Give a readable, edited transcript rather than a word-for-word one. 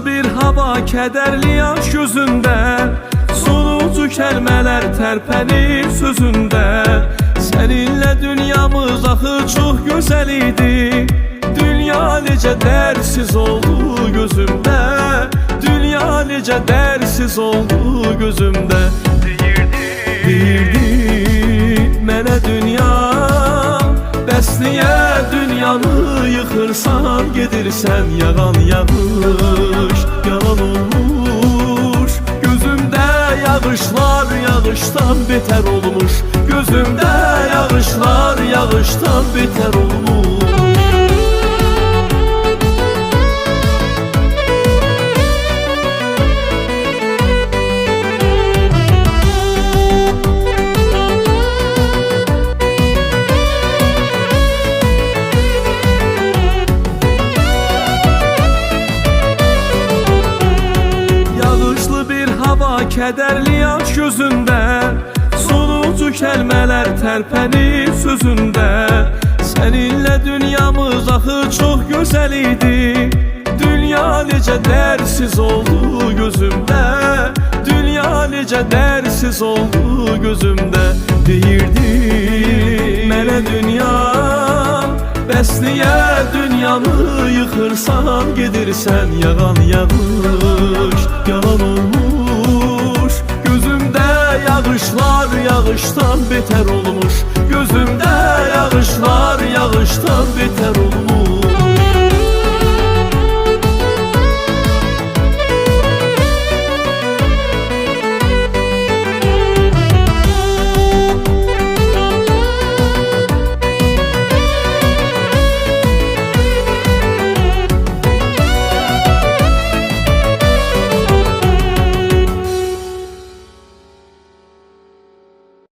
Yağışlı bir hava, kədərli yaş gözündə, sonucu kəlmələr tərpənir sözündə. Səninlə dünyamız axı çox gözəl idi, dünya necə dərsiz oldu gözümdə, dünya necə dərsiz oldu gözümdə. Deyirdi mənə dünya, bəs niyə dünyanı yıxırsan, gedirsən yağan yağış, yalan olmuş. Gözümdə yağışlar yağışdan betər olmuş, gözümdə yağışlar yağışdan betər olmuş. Kədərli yaş gözündə, sonucu kəlmələr tərpənir sözündə. Səninlə dünyamız axı çox gözəl idi, dünya necə dərsiz oldu gözümdə, dünya necə dərsiz oldu gözümdə. Deyirdi mənə dünya, bəs niyə dünyanı yıxırsan, gedirsən yağan yağış, yalan olmuş. Yağışlar yağışdan betər olmuş, gözümdə yağışlar yağışdan betər olmuş.